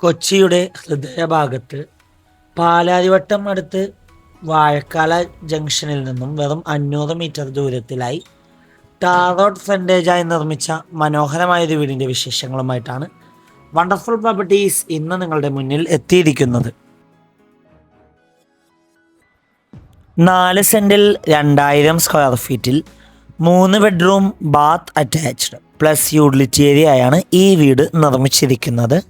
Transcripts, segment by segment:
കൊച്ചിയുടെ ഹൃദയഭാഗത്ത് പാലാരിവട്ടം അടുത്ത് വാഴക്കാല ജംഗ്ഷനിൽ നിന്നും വെറും 500 മീറ്റർ ദൂരത്തിലായി ടാർ റോഡ് ഫ്രണ്ടേജായി നിർമ്മിച്ച മനോഹരമായൊരു വീടിൻ്റെ വിശേഷങ്ങളുമായിട്ടാണ് വണ്ടർഫുൾ പ്രോപ്പർട്ടീസ് ഇന്ന് നിങ്ങളുടെ മുന്നിൽ എത്തിയിരിക്കുന്നത്. 4 സെൻറ്റിൽ 2000 സ്ക്വയർ ഫീറ്റിൽ 3 bedroom bath attached plus utility ഏരിയയാണ് ഈ വീട് നിർമ്മിച്ചിരിക്കുന്നത്.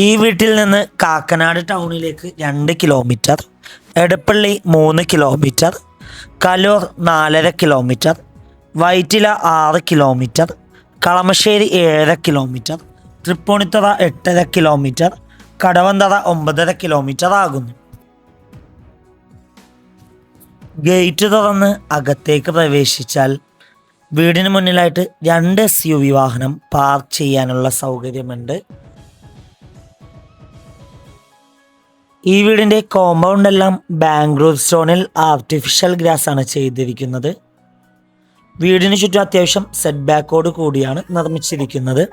ഈ വീട്ടിൽ നിന്ന് കാക്കനാട് ടൗണിലേക്ക് 2 kilometre, Edappally 3 kilometre, Kaloor 4.5 kilometre, Vyttila 6 kilometre, Kalamassery 7.5 kilometre, Tripunithura 8.5 kilometre, Kadavanthra 9.5 kilometre ആകുന്നു. ഗേറ്റ് തുറന്ന് അകത്തേക്ക് പ്രവേശിച്ചാൽ വീടിന് മുന്നിലായിട്ട് 2 SUV വാഹനം പാർക്ക് ചെയ്യാനുള്ള സൗകര്യമുണ്ട്. ഈ വീടിൻ്റെ കോമ്പൗണ്ട് എല്ലാം ബാംഗ്ലൂർ സ്റ്റോണിൽ ആർട്ടിഫിഷ്യൽ ഗ്രാസ് ആണ് ചെയ്തിരിക്കുന്നത്. വീടിന് ചുറ്റും അത്യാവശ്യം സെറ്റ് ബാക്കോട് കൂടിയാണ് നിർമ്മിച്ചിരിക്കുന്നത്.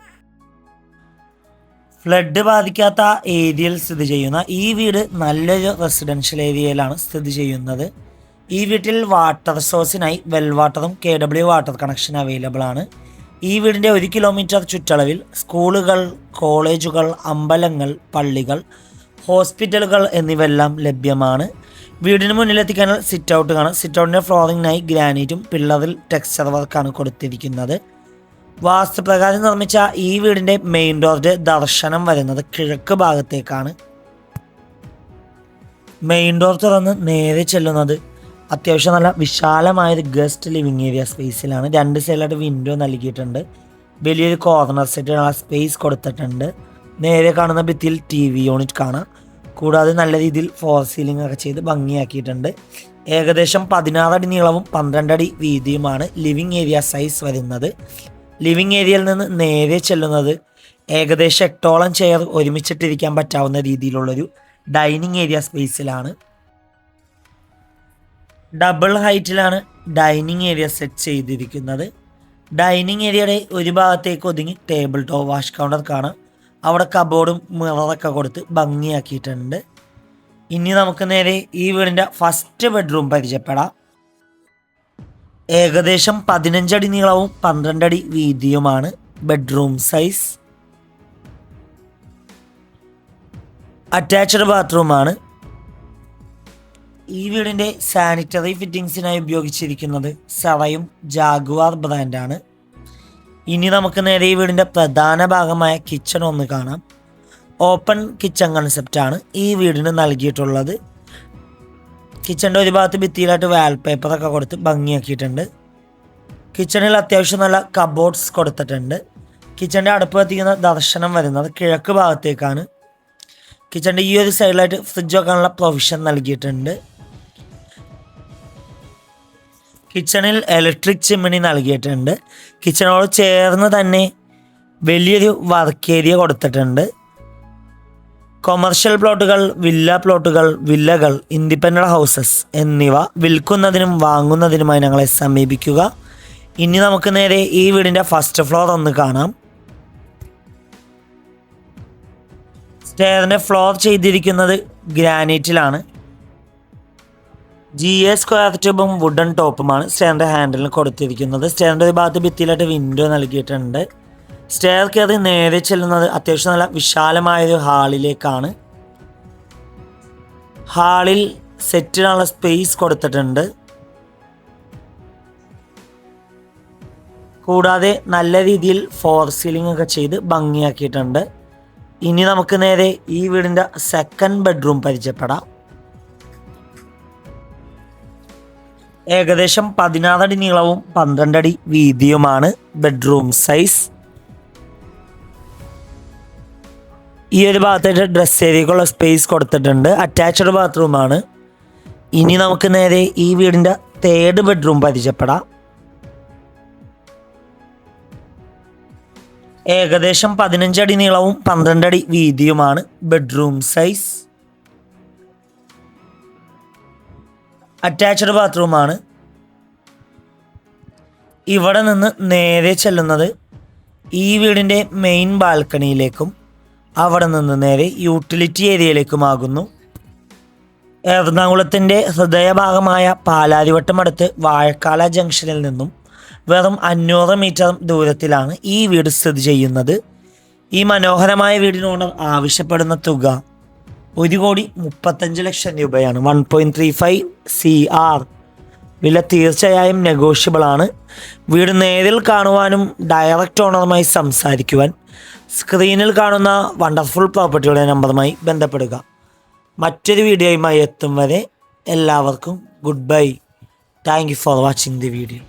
ഫ്ലഡ് ബാധിക്കാത്ത ഏരിയയിൽ സ്ഥിതി ചെയ്യുന്ന ഈ വീട് നല്ലൊരു റെസിഡൻഷ്യൽ ഏരിയയിലാണ് സ്ഥിതി ചെയ്യുന്നത്. ഈ വീട്ടിൽ വാട്ടർ സോഴ്സിനായി വെൽ വാട്ടറും KW വാട്ടർ കണക്ഷൻ അവൈലബിൾ ആണ്. ഈ വീടിൻ്റെ 1 കിലോമീറ്റർ ചുറ്റളവിൽ സ്കൂളുകൾ, കോളേജുകൾ, അമ്പലങ്ങൾ, പള്ളികൾ, ഹോസ്പിറ്റലുകൾ എന്നിവയെല്ലാം ലഭ്യമാണ്. വീടിന് മുന്നിലെത്തിക്കാനുള്ള സിറ്റ് ഔട്ട് കാണാം. സിറ്റ് ഔട്ടിൻ്റെ ഫ്ലോറിങ്ങിനായി ഗ്രാനൈറ്റും പില്ലറിൽ ടെക്സ്ചർ വർക്കാണ് കൊടുത്തിരിക്കുന്നത്. വാസ്തുപ്രകാരം നിർമ്മിച്ച ഈ വീടിൻ്റെ മെയിൻ ഡോറിൻ്റെ ദർശനം വരുന്നത് കിഴക്ക് ഭാഗത്തേക്കാണ്. മെയിൻ ഡോർ തുറന്ന് നേരെ ചെല്ലുന്നത് അത്യാവശ്യം നല്ല വിശാലമായൊരു ഗസ്റ്റ് ലിവിങ് ഏരിയ സ്പേസിലാണ്. 2 സൈഡിലായിട്ട് വിൻഡോ നൽകിയിട്ടുണ്ട്. വലിയൊരു കോർണർ സെറ്റിനുള്ള സ്പേസ് കൊടുത്തിട്ടുണ്ട്. നേരെ കാണുന്ന ഭിത്തിയിൽ TV യൂണിറ്റ് കാണാം. കൂടാതെ നല്ല രീതിയിൽ ഫോർ സീലിംഗ് ഒക്കെ ചെയ്ത് ഭംഗിയാക്കിയിട്ടുണ്ട്. ഏകദേശം 16 അടി നീളവും 12 അടി വീതിയുമാണ് ലിവിങ് ഏരിയ സൈസ് വരുന്നത്. ലിവിങ് ഏരിയയിൽ നിന്ന് നേരെ ചെല്ലുന്നത് ഏകദേശം 8ഓളം ചെയർ ഒരുമിച്ചിട്ടിരിക്കാൻ പറ്റാവുന്ന രീതിയിലുള്ളൊരു ഡൈനിങ് ഏരിയ സ്പേസിലാണ്. ഡബിൾ ഹൈറ്റിലാണ് ഡൈനിങ് ഏരിയ സെറ്റ് ചെയ്തിരിക്കുന്നത്. ഡൈനിങ് ഏരിയയുടെ ഒരു ഭാഗത്തേക്ക് ഒതുങ്ങി ടേബിൾ ടോപ്പ് വാഷ് കൗണ്ടർ കാണാം. അവിടെ കബോർഡും മിററൊക്കെ കൊടുത്ത് ഭംഗിയാക്കിയിട്ടുണ്ട്. ഇനി നമുക്ക് നേരെ ഈ വീടിൻ്റെ ഫസ്റ്റ് ബെഡ്റൂം പരിചയപ്പെടാം. ഏകദേശം 15 അടി നീളവും 12 അടി വീതിയുമാണ് ബെഡ്റൂം സൈസ്. അറ്റാച്ച്ഡ് ബാത്റൂമാണ്. ഈ വീടിൻ്റെ സാനിറ്ററി ഫിറ്റിങ്സിനായി ഉപയോഗിച്ചിരിക്കുന്നത് സെറയും ജാഗ്വാർ ബ്രാൻഡാണ്. ഇനി നമുക്ക് നേരെ ഈ വീടിൻ്റെ പ്രധാന ഭാഗമായ കിച്ചൺ ഒന്ന് കാണാം. ഓപ്പൺ കിച്ചൺ കൺസെപ്റ്റാണ് ഈ വീടിന് നൽകിയിട്ടുള്ളത്. കിച്ചണിൻ്റെ ഒരു ഭാഗത്ത് ഭിത്തിയിലായിട്ട് വാൾപേപ്പറൊക്കെ കൊടുത്ത് ഭംഗിയാക്കിയിട്ടുണ്ട്. കിച്ചണിൽ അത്യാവശ്യം നല്ല കബോർഡ്സ് കൊടുത്തിട്ടുണ്ട്. കിച്ചണിൻ്റെ അടുപ്പ് കത്തിക്കുന്ന ദർശനം വരുന്നത് കിഴക്ക് ഭാഗത്തേക്കാണ്. കിച്ചണിൻ്റെ ഈ ഒരു സൈഡിലായിട്ട് ഫ്രിഡ്ജ് വെക്കാനുള്ള പ്രൊവിഷൻ നൽകിയിട്ടുണ്ട്. കിച്ചണിൽ ഇലക്ട്രിക് ചിമ്മിണി നൽകിയിട്ടുണ്ട്. കിച്ചണോട് ചേർന്ന് തന്നെ വലിയൊരു വർക്ക് ഏരിയ കൊടുത്തിട്ടുണ്ട്. കൊമേർഷ്യൽ പ്ലോട്ടുകൾ, വില്ല പ്ലോട്ടുകൾ, വില്ലകൾ, ഇൻഡിപെൻഡൻ്റ് ഹൗസസ് എന്നിവ വിൽക്കുന്നതിനും വാങ്ങുന്നതിനുമായി ഞങ്ങളെ സമീപിക്കുക. ഇനി നമുക്ക് നേരെ ഈ വീടിൻ്റെ ഫസ്റ്റ് ഫ്ലോർ ഒന്ന് കാണാം. സ്റ്റെയറിൻ്റെ ഫ്ലോർ ചെയ്തിരിക്കുന്നത് ഗ്രാനൈറ്റിലാണ്. GA സ്ക്വയർ ട്യൂബും വുഡൻ ടോപ്പുമാണ് സ്റ്റെയറിൻ്റെ ഹാൻഡിലിന് കൊടുത്തിരിക്കുന്നത്. സ്റ്റെയറിൻ്റെ ഒരു ഭാഗത്ത് ഭിത്തിയിലായിട്ട് വിൻഡോ നൽകിയിട്ടുണ്ട്. സ്റ്റെയർ കയറി നേരെ ചെല്ലുന്നത് അത്യാവശ്യം നല്ല വിശാലമായൊരു ഹാളിലേക്കാണ്. ഹാളിൽ സെറ്റിനുള്ള സ്പേസ് കൊടുത്തിട്ടുണ്ട്. കൂടാതെ നല്ല രീതിയിൽ ഫോർ സീലിംഗ് ഒക്കെ ചെയ്ത് ഭംഗിയാക്കിയിട്ടുണ്ട്. ഇനി നമുക്ക് നേരെ ഈ വീടിൻ്റെ സെക്കൻഡ് ബെഡ്റൂം പരിചയപ്പെടാം. ഏകദേശം 16 അടി നീളവും 12 അടി വീതിയുമാണ് ബെഡ്റൂം സൈസ്. ഈ ഒരു ഭാഗത്തായിട്ട് ഡ്രസ് ഏരിയക്കുള്ള സ്പേസ് കൊടുത്തിട്ടുണ്ട്. അറ്റാച്ച്ഡ് ബാത്റൂമാണ്. ഇനി നമുക്ക് നേരെ ഈ വീടിൻ്റെ തേർഡ് ബെഡ്റൂം പരിചയപ്പെടാം. ഏകദേശം 15 അടി നീളവും 12 അടി വീതിയുമാണ് ബെഡ്റൂം സൈസ്. അറ്റാച്ച്ഡ് ബാത്റൂമാണ്. ഇവിടെ നിന്ന് നേരെ ചെല്ലുന്നത് ഈ വീടിൻ്റെ മെയിൻ ബാൽക്കണിയിലേക്കും അവിടെ നിന്ന് നേരെ യൂട്ടിലിറ്റി ഏരിയയിലേക്കുമാകുന്നു. എറണാകുളത്തിൻ്റെ ഹൃദയഭാഗമായ പാലാരിവട്ടം അടുത്ത് വാഴക്കാല ജംഗ്ഷനിൽ നിന്നും വെറും 500 മീറ്റർ ദൂരത്തിലാണ് ഈ വീട് സ്ഥിതി ചെയ്യുന്നത്. ഈ മനോഹരമായ വീടിന് ഓണർ ആവശ്യപ്പെടുന്ന തുക 1,35,00,000 രൂപയാണ്. 1.35 CR. വില തീർച്ചയായും നെഗോഷ്യബിൾ ആണ്. വീട് നേരിൽ കാണുവാനും ഡയറക്റ്റ് ഓണറുമായി സംസാരിക്കുവാൻ സ്ക്രീനിൽ കാണുന്ന വണ്ടർഫുൾ പ്രോപ്പർട്ടിയുടെ നമ്പറുമായി ബന്ധപ്പെടുക. മറ്റൊരു വീഡിയോയുമായി എത്തും വരെ എല്ലാവർക്കും good bye. Thank you for watching the video.